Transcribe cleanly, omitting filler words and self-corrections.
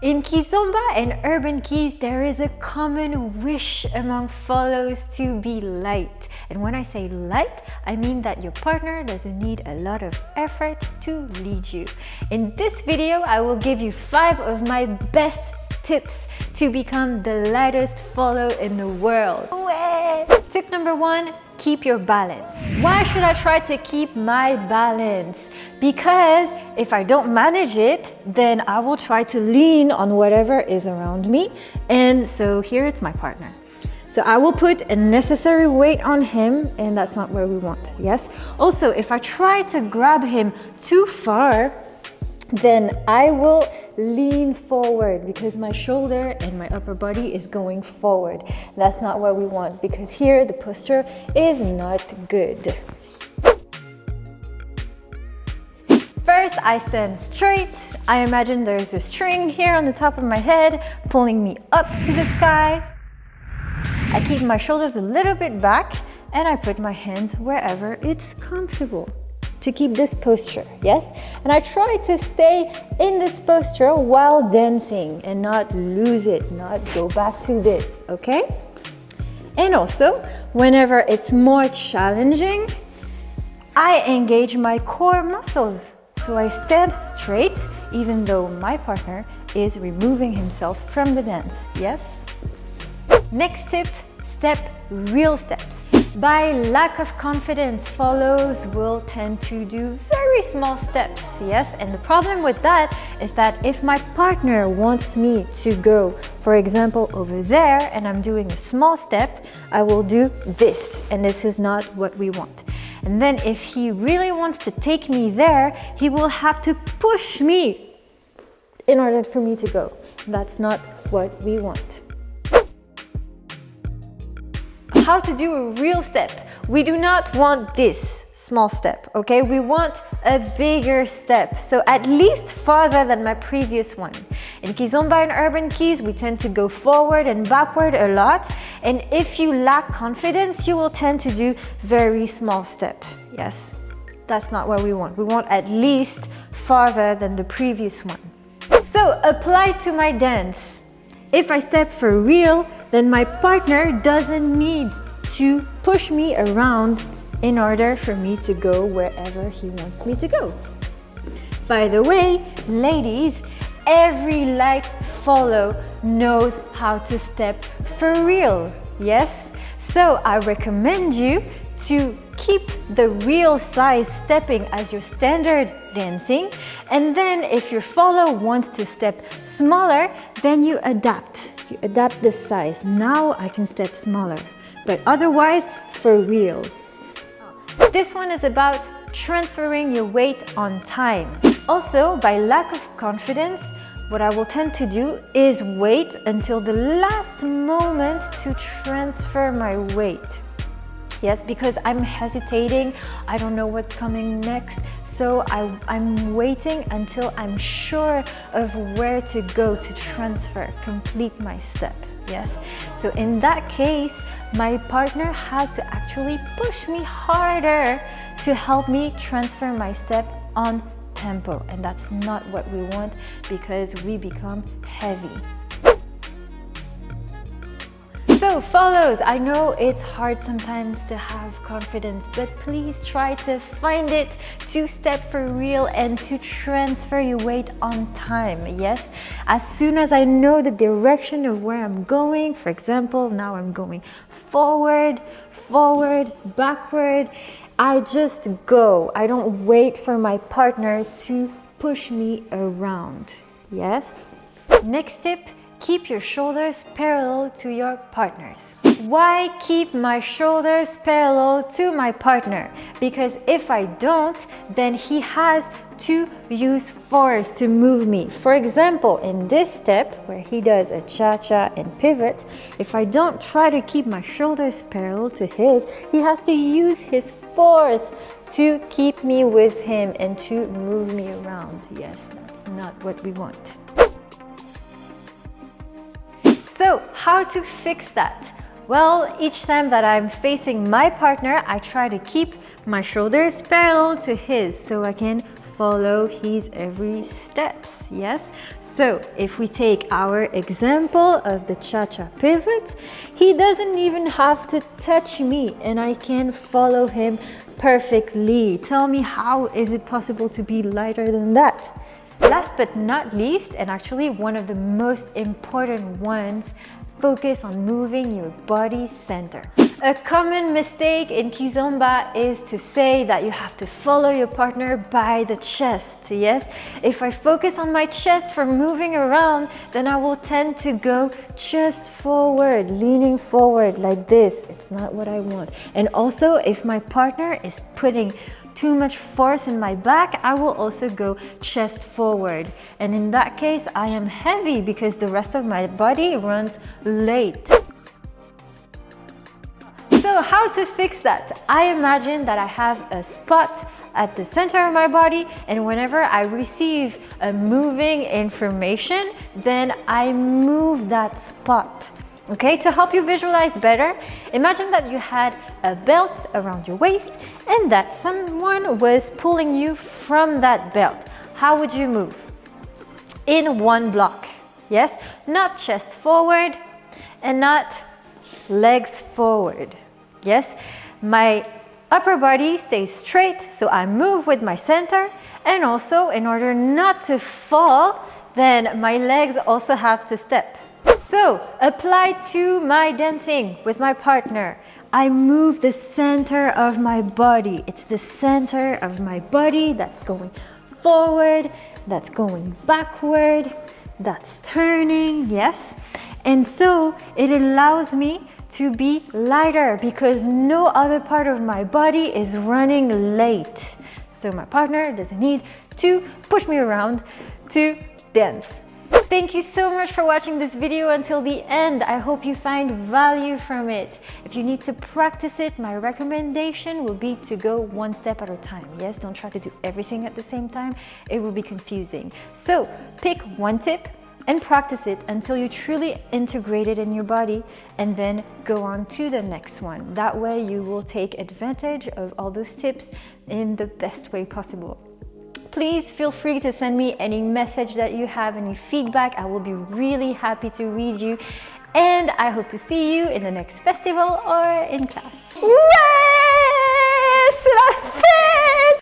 In Kizomba and UrbanKiz, there is a common wish among follows to be light. And when I say light, I mean that your partner doesn't need a lot of effort to lead you. In this video, I will give you 5 of my best tips to become the lightest follow in the world. Tip number 1, keep your balance. Why should I try to keep my balance? Because if I don't manage it, then I will try to lean on whatever is around me. And so here it's my partner. So I will put a necessary weight on him, and that's not where we want, yes? Also, if I try to grab him too far, then I will lean forward because my shoulder and my upper body is going forward. That's not what we want because here the posture is not good. First, I stand straight. I imagine there's a string here on the top of my head pulling me up to the sky. I keep my shoulders a little bit back and I put my hands wherever it's comfortable to keep this posture, yes? And I try to stay in this posture while dancing and not lose it, not go back to this, okay? And also, whenever it's more challenging, I engage my core muscles. So I stand straight even though my partner is removing himself from the dance, yes? Next tip, step real steps. By lack of confidence, follows will tend to do very small steps, yes? And the problem with that is that if my partner wants me to go, for example, over there, and I'm doing a small step, I will do this, and this is not what we want. And then if he really wants to take me there, he will have to push me in order for me to go. That's not what we want. How to do a real step. We do not want this small step, okay? We want a bigger step, so at least farther than my previous one. In Kizomba and UrbanKiz, we tend to go forward and backward a lot, and if you lack confidence, you will tend to do very small step. Yes, that's not what we want. We want at least farther than the previous one. So apply to my dance. If I step for real, then my partner doesn't need to push me around in order for me to go wherever he wants me to go. By the way, ladies, every light follow knows how to step for real, yes? So I recommend you to keep the real size stepping as your standard dancing, and then if your follow wants to step smaller, then you adapt the size. Now I can step smaller, but otherwise for real. This one is about transferring your weight on time. Also, by lack of confidence, what I will tend to do is wait until the last moment to transfer my weight. Yes, because I'm hesitating, I don't know what's coming next, so I'm waiting until I'm sure of where to go to transfer, complete my step, yes? So in that case, my partner has to actually push me harder to help me transfer my step on tempo, and that's not what we want because we become heavy. So follows, I know it's hard sometimes to have confidence, but please try to find it to step for real and to transfer your weight on time, yes? As soon as I know the direction of where I'm going, for example, now I'm going forward, backward, I just go. I don't wait for my partner to push me around, yes? Next tip, keep your shoulders parallel to your partner's. Why keep my shoulders parallel to my partner? Because if I don't, then he has to use force to move me. For example, in this step where he does a cha-cha and pivot, if I don't try to keep my shoulders parallel to his, he has to use his force to keep me with him and to move me around. Yes, that's not what we want. So, how to fix that? Well, each time that I'm facing my partner, I try to keep my shoulders parallel to his so I can follow his every steps. Yes, so if we take our example of the cha-cha pivot, he doesn't even have to touch me and I can follow him perfectly. Tell me, how is it possible to be lighter than that? Last but not least, and actually one of the most important ones, focus on moving your body center. A common mistake in Kizomba is to say that you have to follow your partner by the chest. Yes, if I focus on my chest for moving around, then I will tend to go just forward, leaning forward like this. It's not what I want. And also, if my partner is putting too much force in my back, I will also go chest forward. And in that case, I am heavy because the rest of my body runs late. So how to fix that? I imagine that I have a spot at the center of my body, and whenever I receive a moving information, then I move that spot. Okay, to help you visualize better, imagine that you had a belt around your waist and that someone was pulling you from that belt. How would you move? In one block. Yes, not chest forward and not legs forward. Yes, my upper body stays straight, so I move with my center, and also in order not to fall, then my legs also have to step. So, apply to my dancing with my partner. I move the center of my body. It's the center of my body that's going forward, that's going backward, that's turning, yes? And so, it allows me to be lighter because no other part of my body is running late. So my partner doesn't need to push me around to dance. Thank you so much for watching this video until the end. I hope you find value from it. If you need to practice it, my recommendation will be to go one step at a time. Yes, don't try to do everything at the same time. It will be confusing. So pick one tip and practice it until you truly integrate it in your body, and then go on to the next one. That way you will take advantage of all those tips in the best way possible. Please feel free to send me any message that you have, any feedback. I will be really happy to read you, and I hope to see you in the next festival or in class. Ouais, c'est la fête!